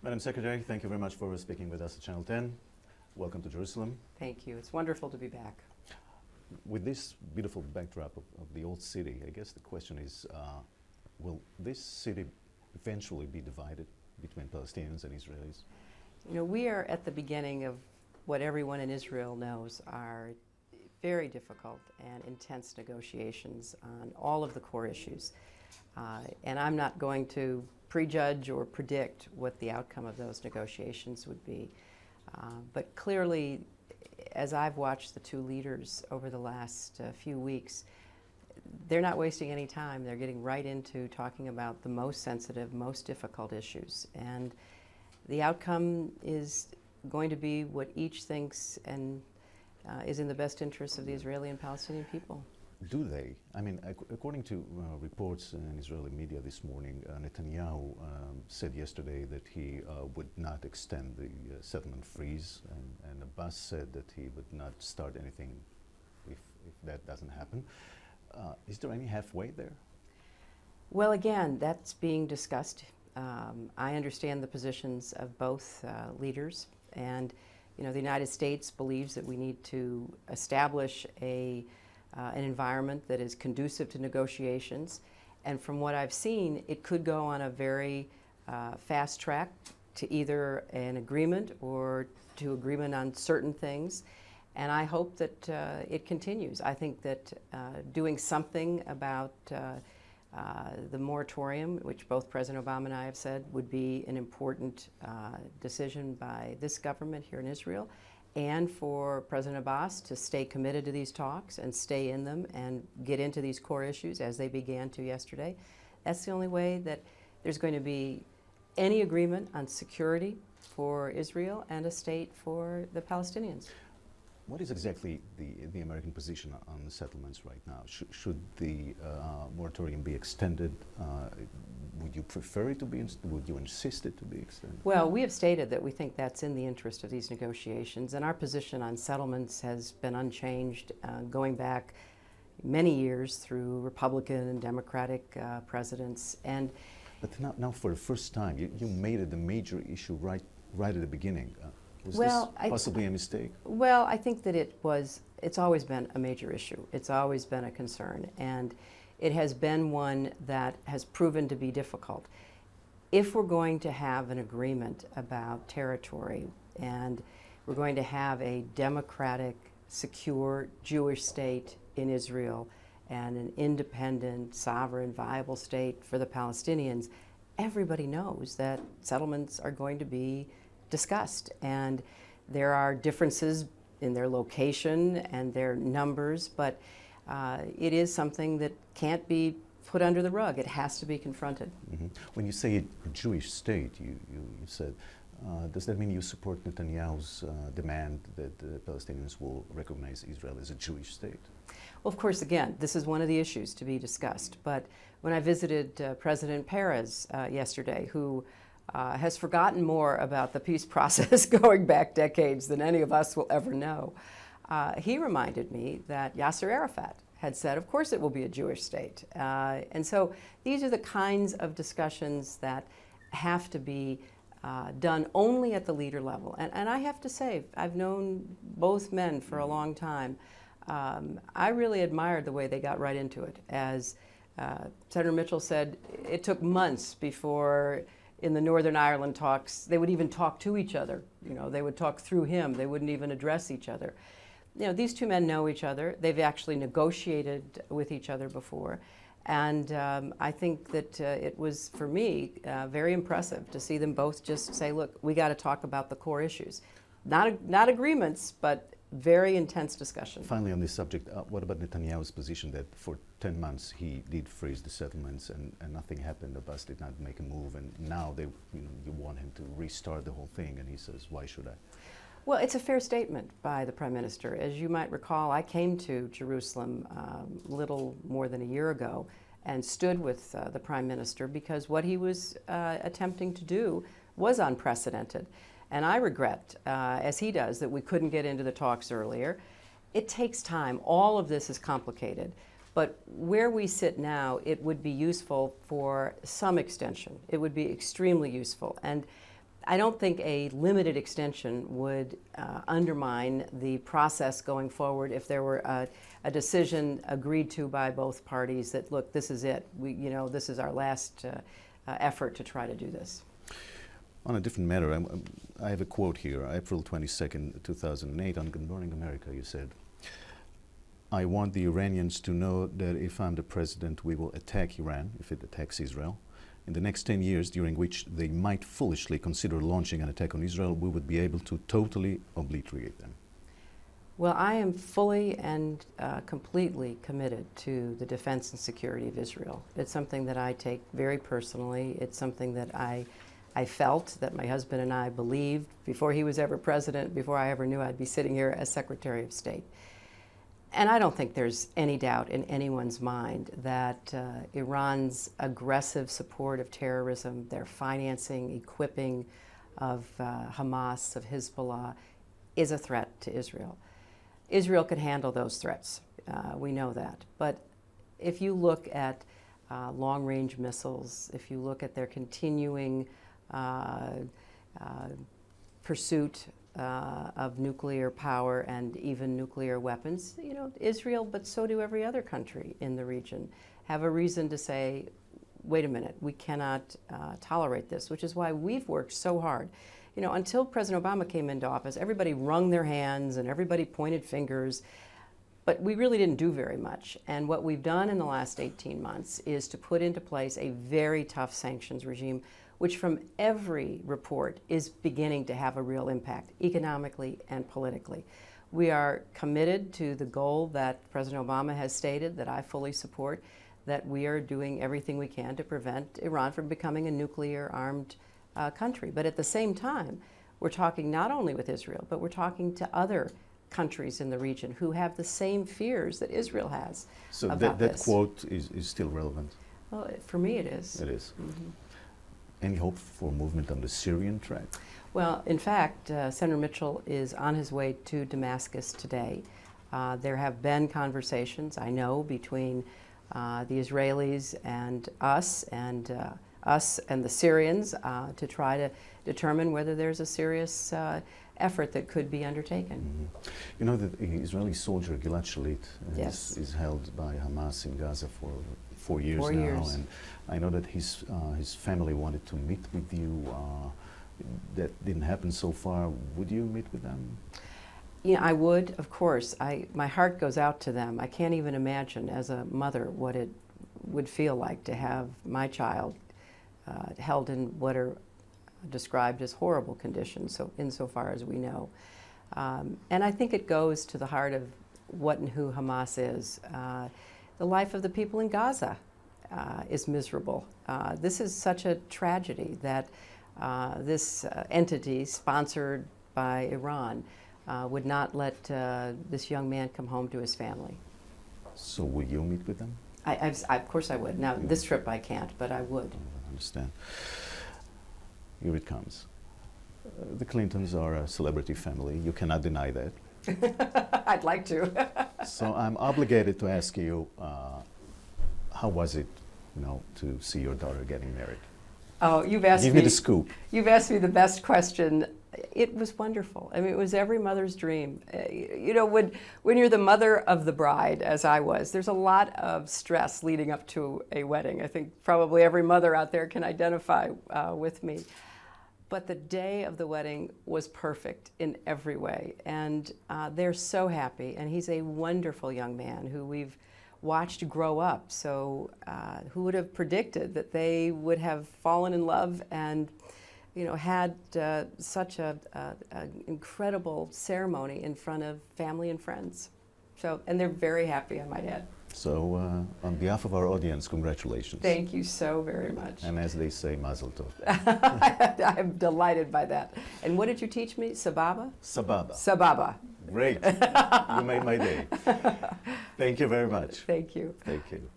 Madam Secretary, thank you very much for speaking with us at Channel 10. Welcome to Jerusalem. Thank you. It's wonderful to be back. With this beautiful backdrop of the old city, I guess the question is, will this city eventually be divided between Palestinians and Israelis? You know, we are at the beginning of what everyone in Israel knows are very difficult and intense negotiations on all of the core issues. And I'm not going to prejudge or predict what the outcome of those negotiations would be. But clearly, as I've watched the two leaders over the last few weeks, they're not wasting any time. They're getting right into talking about the most sensitive, most difficult issues. And the outcome is going to be what each thinks and is in the best interests of the Israeli and Palestinian people. Do they? I mean, according to reports in Israeli media this morning, Netanyahu said yesterday that he would not extend the settlement freeze, and Abbas said that he would not start anything if that doesn't happen. Is there any halfway there? Well, again, that's being discussed. I understand the positions of both leaders, and you know, the United States believes that we need to establish an environment that is conducive to negotiations. And from what I've seen, it could go on a very fast track to either an agreement or to agreement on certain things. And I hope that it continues. I think that doing something about the moratorium, which both President Obama and I have said would be an important decision by this government here in Israel, and for President Abbas to stay committed to these talks and stay in them and get into these core issues as they began to yesterday. That's the only way that there's going to be any agreement on security for Israel and a state for the Palestinians. What is exactly the American position on the settlements right now? Should the moratorium be extended? Would you prefer it to be, would you insist it to be extended? Well, we have stated that we think that's in the interest of these negotiations, and our position on settlements has been unchanged going back many years through Republican and Democratic presidents. But now for the first time, you made it a major issue right at the beginning. Was well, this possibly a mistake? Well, I think that it's always been a major issue. It's always been a concern, and it has been one that has proven to be difficult. If we're going to have an agreement about territory and we're going to have a democratic, secure Jewish state in Israel and an independent, sovereign, viable state for the Palestinians, everybody knows that settlements are going to be discussed, and there are differences in their location and their numbers, but it is something that can't be put under the rug. It has to be confronted. Mm-hmm. When you say a Jewish state, you said, does that mean you support Netanyahu's demand that the Palestinians will recognize Israel as a Jewish state? Well, of course, again, this is one of the issues to be discussed, but when I visited President Peres yesterday, who has forgotten more about the peace process going back decades than any of us will ever know. He reminded me that Yasser Arafat had said, of course it will be a Jewish state. And so these are the kinds of discussions that have to be done only at the leader level. And I have to say, I've known both men for a long time. I really admired the way they got right into it. As Senator Mitchell said, it took months before in the Northern Ireland talks, they would even talk to each other. You know, they would talk through him. They wouldn't even address each other. You know, these two men know each other. They've actually negotiated with each other before. And I think that it was, for me, very impressive to see them both just say, look, we got to talk about the core issues. Not agreements, but very intense discussion. Finally, on this subject, what about Netanyahu's position that for 10 months he did freeze the settlements and nothing happened? Abbas did not make a move, and now you want him to restart the whole thing, and he says, why should I? Well, it's a fair statement by the Prime Minister. As you might recall, I came to Jerusalem little more than a year ago and stood with the Prime Minister because what he was attempting to do was unprecedented. And I regret, as he does, that we couldn't get into the talks earlier. It takes time. All of this is complicated. But where we sit now, it would be useful for some extension. It would be extremely useful. And I don't think a limited extension would undermine the process going forward if there were a decision agreed to by both parties that, look, this is it. This is our last effort to try to do this. On a different matter, I have a quote here, April 22nd, 2008, on Good Morning America. You said, "I want the Iranians to know that if I'm the president, we will attack Iran, if it attacks Israel. In the next 10 years, during which they might foolishly consider launching an attack on Israel, we would be able to totally obliterate them." Well, I am fully and completely committed to the defense and security of Israel. It's something that I take very personally. It's something that I felt, that my husband and I believed before he was ever president, before I ever knew I'd be sitting here as Secretary of State. And I don't think there's any doubt in anyone's mind that Iran's aggressive support of terrorism, their financing, equipping of Hamas, of Hezbollah, is a threat to Israel. Israel can handle those threats. We know that. But if you look at long-range missiles, if you look at their continuing pursuit of nuclear power and even nuclear weapons, Israel, but so do every other country in the region, have a reason to say, wait a minute, we cannot tolerate this, which is why we've worked so hard. Until President Obama came into office, everybody wrung their hands and everybody pointed fingers, but we really didn't do very much. And what we've done in the last 18 months is to put into place a very tough sanctions regime, which from every report is beginning to have a real impact, economically and politically. We are committed to the goal that President Obama has stated, that I fully support, that we are doing everything we can to prevent Iran from becoming a nuclear-armed country. But at the same time, we're talking not only with Israel, but we're talking to other countries in the region who have the same fears that Israel has. So about that this. quote is still relevant? Well, for me it is. It is. Mm-hmm. Any hope for movement on the Syrian track? Well, in fact, Senator Mitchell is on his way to Damascus today. There have been conversations, I know, between the Israelis and us and the Syrians to try to determine whether there's a serious effort that could be undertaken. Mm-hmm. You know that the Israeli soldier Gilad Shalit Yes. is held by Hamas in Gaza for 4 years now, and I know that his family wanted to meet with you. That didn't happen so far. Would you meet with them? Yeah, I would, of course. My heart goes out to them. I can't even imagine as a mother what it would feel like to have my child held in what are described as horrible conditions, so insofar as we know. And I think it goes to the heart of what and who Hamas is. The life of the people in Gaza is miserable. This is such a tragedy that this entity sponsored by Iran would not let this young man come home to his family. So will you meet with them? Of course I would. Now, this trip I can't, but I would. I understand. Here it comes. The Clintons are a celebrity family. You cannot deny that. I'd like to. So I'm obligated to ask you, how was it, to see your daughter getting married? Oh, you've asked me. Give me the scoop. You've asked me the best question. It was wonderful. I mean, it was every mother's dream. When you're the mother of the bride, as I was, there's a lot of stress leading up to a wedding. I think probably every mother out there can identify with me. But the day of the wedding was perfect in every way. And they're so happy. And he's a wonderful young man who we've watched grow up. So who would have predicted that they would have fallen in love and had such an incredible ceremony in front of family and friends. And they're very happy, I might add. So on behalf of our audience, congratulations. Thank you so very much. And as they say, mazel tov. I'm delighted by that. And what did you teach me? Sababa? Sababa. Sababa. Great. You made my day. Thank you very much. Thank you. Thank you.